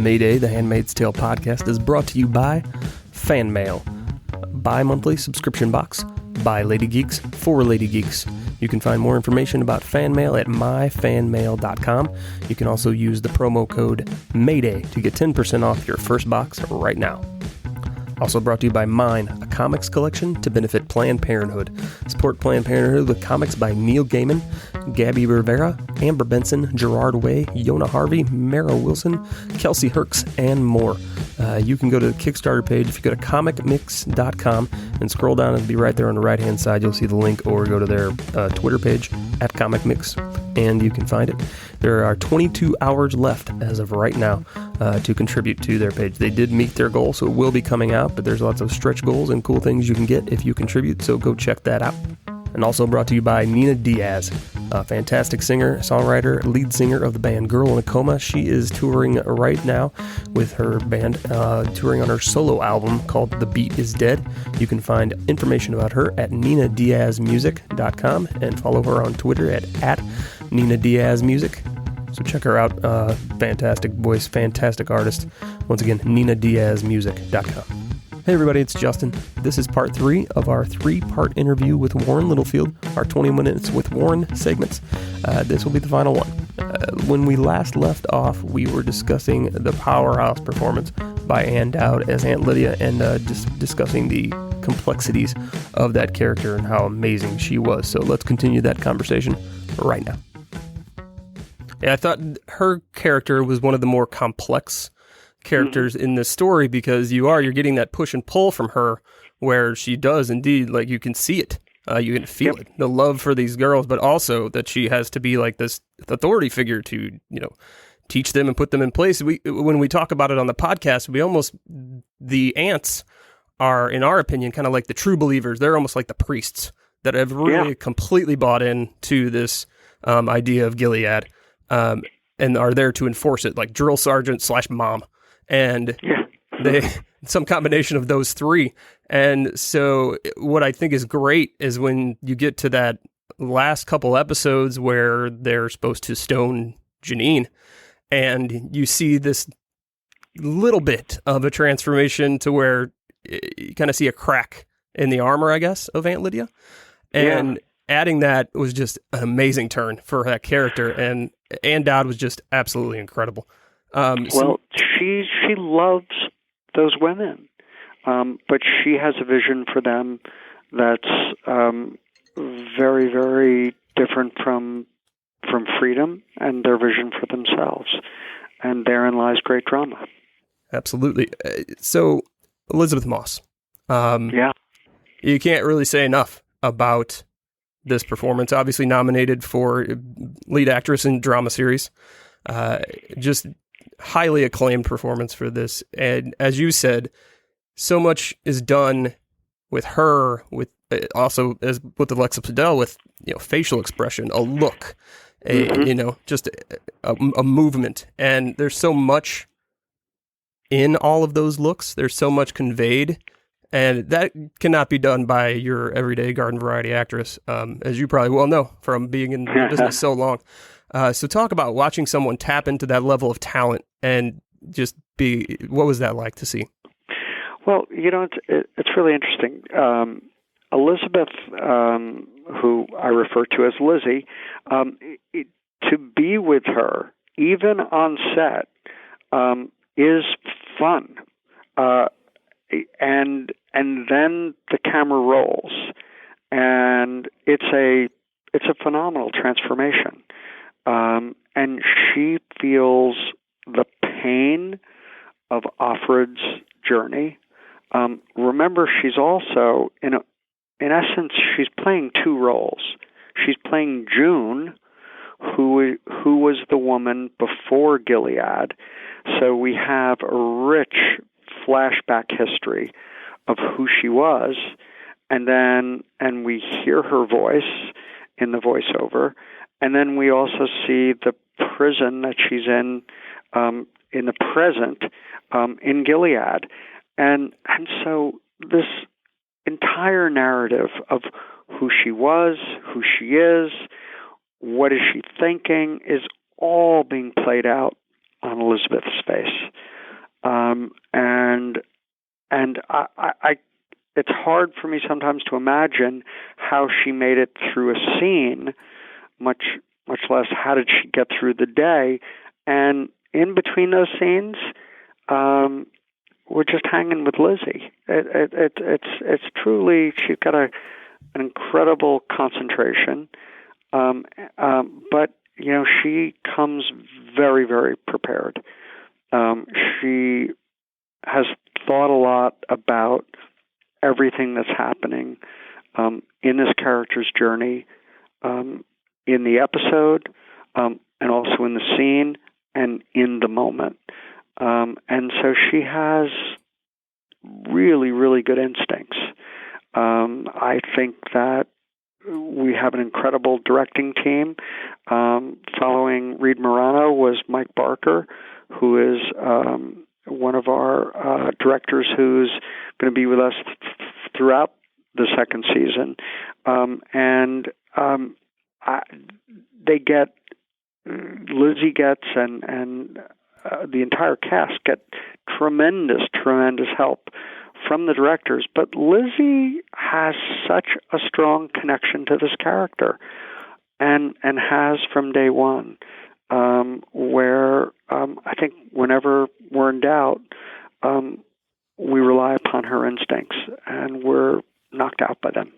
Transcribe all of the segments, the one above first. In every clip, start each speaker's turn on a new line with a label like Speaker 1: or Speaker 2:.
Speaker 1: Mayday, the Handmaid's Tale podcast, is brought to you by Fan Mail, bi-monthly subscription box by Lady Geeks for Lady Geeks. You can find more information about Fan Mail at myfanmail.com. You can also use the promo code Mayday to get 10% off your first box right now. Also brought to you by Mine, a comics collection to benefit Planned Parenthood. Support Planned Parenthood with comics by Neil Gaiman, Gabby Rivera, Amber Benson, Gerard Way, Yona Harvey, Mara Wilson, Kelsey Herx, and more. You can go to the Kickstarter page. If you go to comicmix.com and scroll down, it'll be right there on the right-hand side. You'll see the link, or go to their Twitter page at comicmix, and you can find it. There are 22 hours left as of right now to contribute to their page. They did meet their goal, so it will be coming out, but there's lots of stretch goals and cool things you can get if you contribute, so go check that out. And also brought to you by Nina Diaz, a fantastic singer, songwriter, lead singer of the band Girl in a Coma. She is touring right now with her band, touring on her solo album called The Beat Is Dead. You can find information about her at ninadiazmusic.com and follow her on Twitter at Nina Diaz Music. So check her out. Fantastic voice, fantastic artist. Once again, ninadiazmusic.com. Hey everybody, it's Justin. This is part 3 of our 3-part interview with Warren Littlefield, our 20 minutes with Warren segments. This will be the final one. When we last left off, we were discussing the powerhouse performance by Ann Dowd as Aunt Lydia, and just discussing the complexities of that character and how amazing she was. So let's continue that conversation right now. Yeah, I thought her character was one of the more complex characters in this story, because you're getting that push and pull from her, where she does indeed, like, you can see it, you can feel it, the love for these girls, but also that she has to be like this authority figure to, teach them and put them in place. When we talk about it on the podcast, the aunts are, in our opinion, kind of like the true believers. They're almost like the priests that have really completely bought in to this idea of Gilead, and are there to enforce it, like drill sergeant / mom. And they some combination of those three. And so what I think is great is when you get to that last couple episodes where they're supposed to stone Janine, and you see this little bit of a transformation to where you kind of see a crack in the armor, I guess, of Aunt Lydia. And adding that was just an amazing turn for that character. And Ann Dowd was just absolutely incredible.
Speaker 2: She loves those women, but she has a vision for them that's very, very different from freedom and their vision for themselves, and therein lies great drama.
Speaker 1: Absolutely. So, Elisbeth Moss. You can't really say enough about this performance. Obviously nominated for lead actress in drama series. Just highly acclaimed performance for this. And as you said, so much is done with her, with also as with Alexa Pladel, with facial expression, a look, just a movement. And there's so much in all of those looks. There's so much conveyed, and that cannot be done by your everyday garden variety actress, as you probably well know from being in the business so long. So talk about watching someone tap into that level of talent and just what was that like to see?
Speaker 2: Well, it's really interesting. Elisbeth, who I refer to as Lizzy, to be with her, even on set, is fun. And then the camera rolls, and it's a phenomenal transformation. And she feels the pain of Offred's journey. Remember, she's also, in essence, she's playing two roles. She's playing June, who was the woman before Gilead. So we have a rich flashback history of who she was, and we hear her voice in the voiceover, and then we also see the prison that she's in the present, in Gilead, and so this entire narrative of who she was, who she is, what is she thinking, is all being played out on Elisbeth's face. and it's hard for me sometimes to imagine how she made it through a scene, much less how did she get through the day. And in between those scenes, we're just hanging with Lizzy. It's truly, she's got an incredible concentration, but she comes very, very prepared. She has thought a lot about everything that's happening in this character's journey, in the episode, and also in the scene and in the moment. And so she has really, really good instincts. I think that we have an incredible directing team. Following Reed Morano was Mike Barker, who is one of our directors who's going to be with us throughout the second season. Lizzy gets and the entire cast get tremendous help from the directors. But Lizzy has such a strong connection to this character, and has from day one, where I think whenever we're in doubt, we rely upon her instincts, and we're knocked out by them.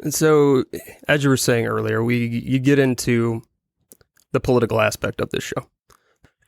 Speaker 1: And so, as you were saying earlier, you get into the political aspect of this show.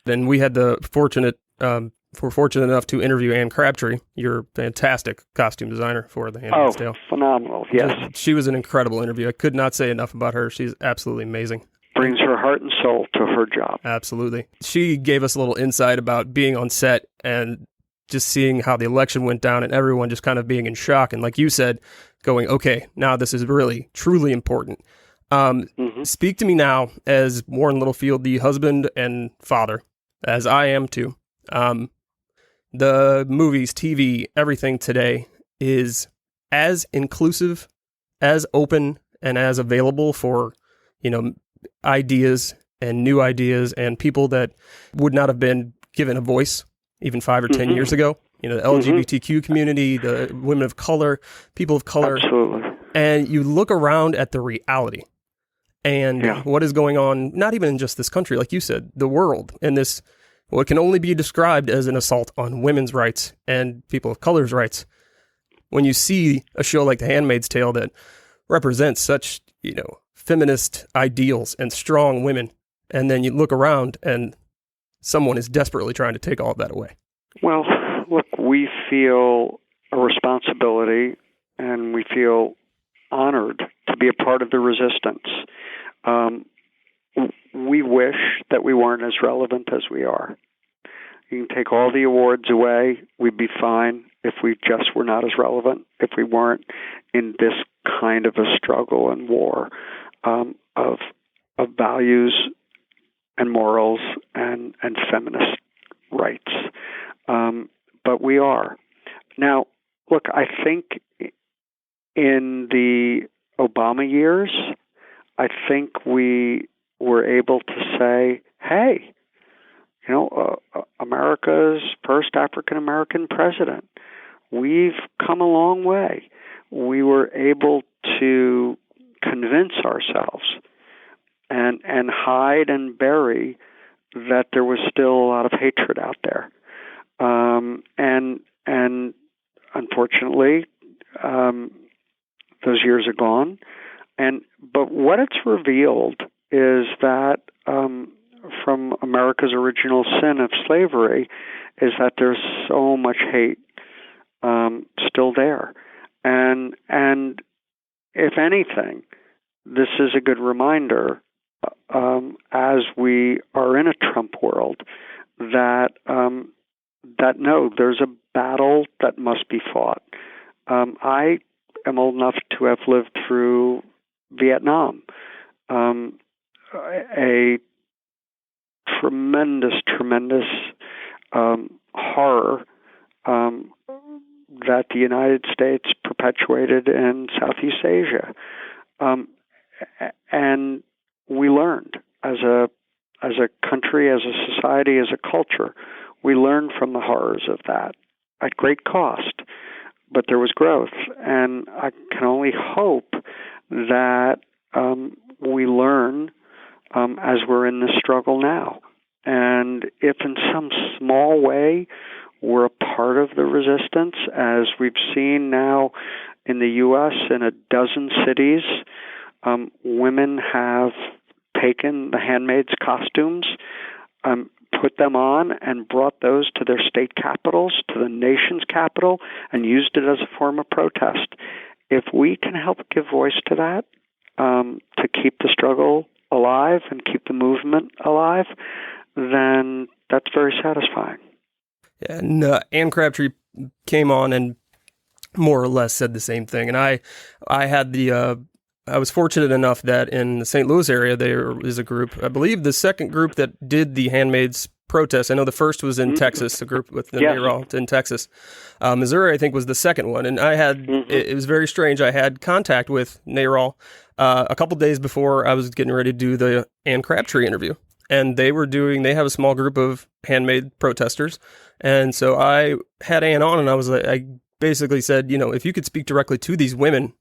Speaker 1: And we had we're fortunate enough to interview Ann Crabtree, your fantastic costume designer for The Handmaid's Tale.
Speaker 2: Oh, phenomenal, yes.
Speaker 1: She was an incredible interview. I could not say enough about her. She's absolutely amazing.
Speaker 2: Brings her heart and soul to her job.
Speaker 1: Absolutely. She gave us a little insight about being on set and just seeing how the election went down and everyone just kind of being in shock. And like you said, going, okay, now this is really, truly important. Speak to me now as Warren Littlefield, the husband and father, as I am too. The movies, TV, everything today is as inclusive, as open, and as available for, ideas and new ideas and people that would not have been given a voice even 5 or 10 years ago. The LGBTQ community, the women of color, people of color.
Speaker 2: Absolutely.
Speaker 1: And you look around at the reality and what is going on, not even in just this country, like you said, the world, and this, what can only be described as an assault on women's rights and people of color's rights. When you see a show like The Handmaid's Tale that represents such, feminist ideals and strong women, and then you look around and someone is desperately trying to take all of that away.
Speaker 2: Well, look, we feel a responsibility and we feel honored to be a part of the resistance. We wish that we weren't as relevant as we are. You can take all the awards away, we'd be fine if we just were not as relevant, if we weren't in this kind of a struggle and war of values and morals and feminist rights. But we are. Now, look, I think in the Obama years, I think we were able to say, hey, America's first African-American president. We've come a long way. We were able to convince ourselves and hide and bury that there was still a lot of hatred out there. And unfortunately, those years are gone. But what it's revealed is that from America's original sin of slavery is that there's so much hate still there. And if anything, this is a good reminder as we are in a Trump world that no, there's a battle that must be fought. I am old enough to have lived through Vietnam, a tremendous horror that the United States perpetuated in Southeast Asia, and we learned as a country, as a society, as a culture. We learned from the horrors of that at great cost. there was growth, and I can only hope that we learn as we're in this struggle now. And if in some small way we're a part of the resistance, as we've seen now in the U.S. in a dozen cities, women have taken the Handmaids costumes, put them on, and brought those to their state capitals, to the nation's capital, and used it as a form of protest. If we can help give voice to that, to keep the struggle alive and keep the movement alive, then that's very satisfying.
Speaker 1: And Ann Crabtree came on and more or less said the same thing. And I had I was fortunate enough that in the St. Louis area, there is a group, I believe the second group that did the Handmaids protest. I know the first was in Texas, a group with the Nayrol in Texas. Missouri, I think, was the second one. And I had, it was very strange. I had contact with Nayrol a couple days before I was getting ready to do the Ann Crabtree interview. And they have a small group of handmade protesters. And so I had Ann on, and I basically said, if you could speak directly to these women,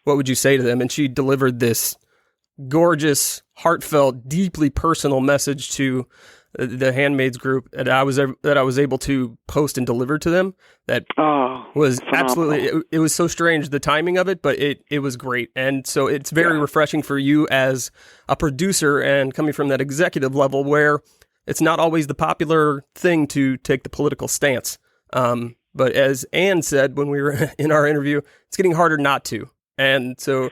Speaker 1: what would you say to them? And she delivered this gorgeous, heartfelt, deeply personal message to the Handmaids group that I was able to post and deliver to them. That was phenomenal. Absolutely, it was so strange, the timing of it, but it was great. And so it's very refreshing for you as a producer and coming from that executive level where it's not always the popular thing to take the political stance. But as Ann said when we were in our interview, it's getting harder not to. And so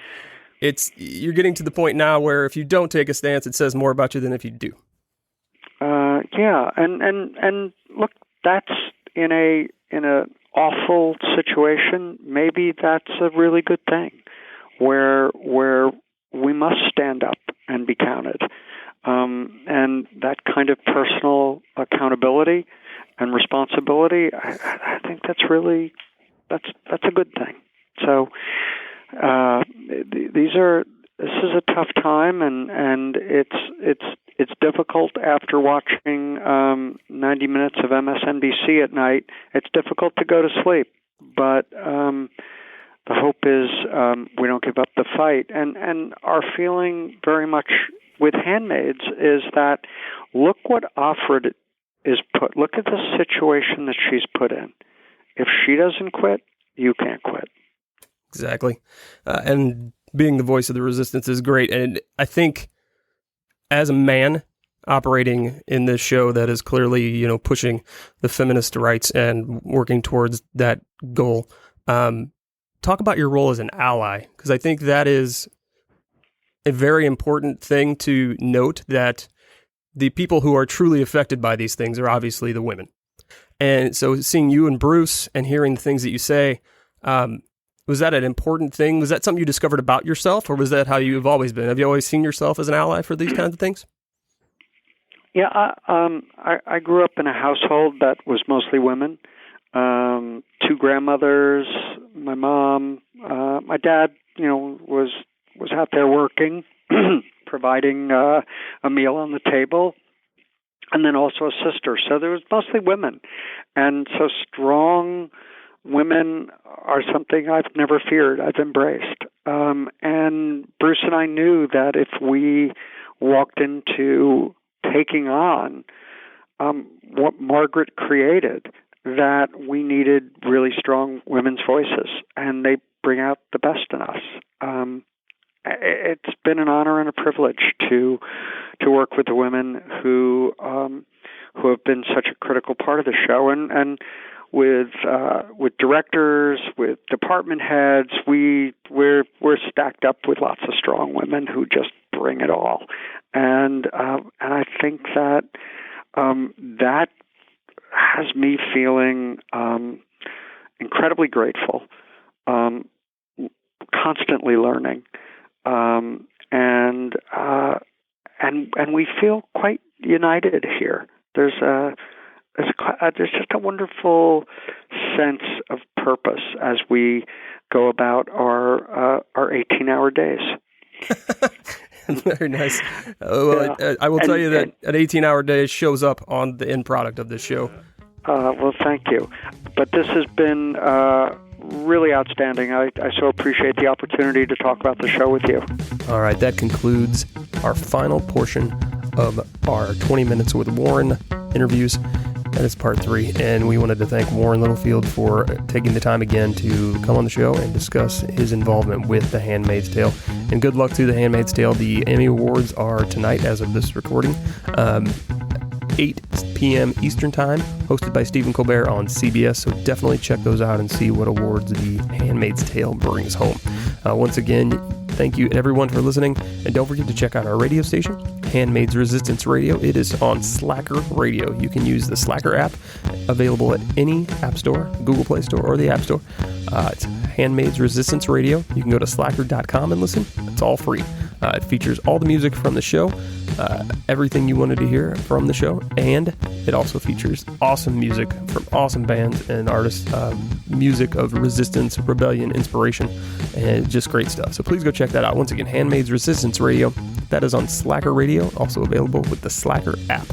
Speaker 1: you're getting to the point now where if you don't take a stance, it says more about you than if you do.
Speaker 2: And look, that's in a awful situation. Maybe that's a really good thing, where we must stand up and be counted, and that kind of personal accountability and responsibility. I think that's a good thing. So this is a tough time, and it's difficult after watching 90 minutes of MSNBC at night. It's difficult to go to sleep, but the hope is we don't give up the fight. And our feeling very much with Handmaids is that look what Offred is put. Look at the situation that she's put in. If she doesn't quit, you can't quit.
Speaker 1: Exactly. And being the voice of the resistance is great. And I think as a man operating in this show that is clearly, pushing the feminist rights and working towards that goal, talk about your role as an ally, because I think that is a very important thing to note, that the people who are truly affected by these things are obviously the women. And so seeing you and Bruce and hearing the things that you say, was that an important thing? Was that something you discovered about yourself, or was that how you've always been? Have you always seen yourself as an ally for these kinds of things?
Speaker 2: Yeah, I grew up in a household that was mostly women. Two grandmothers, my mom, my dad, was out there working, providing a meal on the table, and then also a sister. So there was mostly women, and so strong women are something I've never feared. I've embraced. And Bruce and I knew that if we walked into taking on what Margaret created, that we needed really strong women's voices, and they bring out the best in us. It's been an honor and a privilege to work with the women who have been such a critical part of the show, and with directors, with department heads, we're stacked up with lots of strong women who just bring it all, and I think that that has me feeling incredibly grateful, constantly learning, and we feel quite united here. There's just a wonderful sense of purpose as we go about our 18-hour days.
Speaker 1: Very nice. I will tell you that an 18-hour day shows up on the end product of this show.
Speaker 2: Well, thank you. But this has been really outstanding. I so appreciate the opportunity to talk about the show with you.
Speaker 1: All right, that concludes our final portion of our 20 Minutes with Warren interviews. That is part 3, and we wanted to thank Warren Littlefield for taking the time again to come on the show and discuss his involvement with The Handmaid's Tale. And good luck to The Handmaid's Tale. The Emmy Awards are tonight as of this recording, 8 p.m. Eastern Time, hosted by Stephen Colbert on CBS, so definitely check those out and see what awards The Handmaid's Tale brings home. Once again, thank you everyone for listening, and don't forget to check out our radio station, Handmaid's Resistance Radio. It is on Slacker Radio. You can use the Slacker app, available at any app store, Google Play Store, or the App Store. It's Handmaid's Resistance Radio. You can go to slacker.com and listen. It's all free. It features all the music from the show, everything you wanted to hear from the show, and it also features awesome music from awesome bands and artists, music of resistance, rebellion, inspiration, and just great stuff. So please go check that out. Once again, Handmaid's Resistance Radio. That is on Slacker Radio, also available with the Slacker app.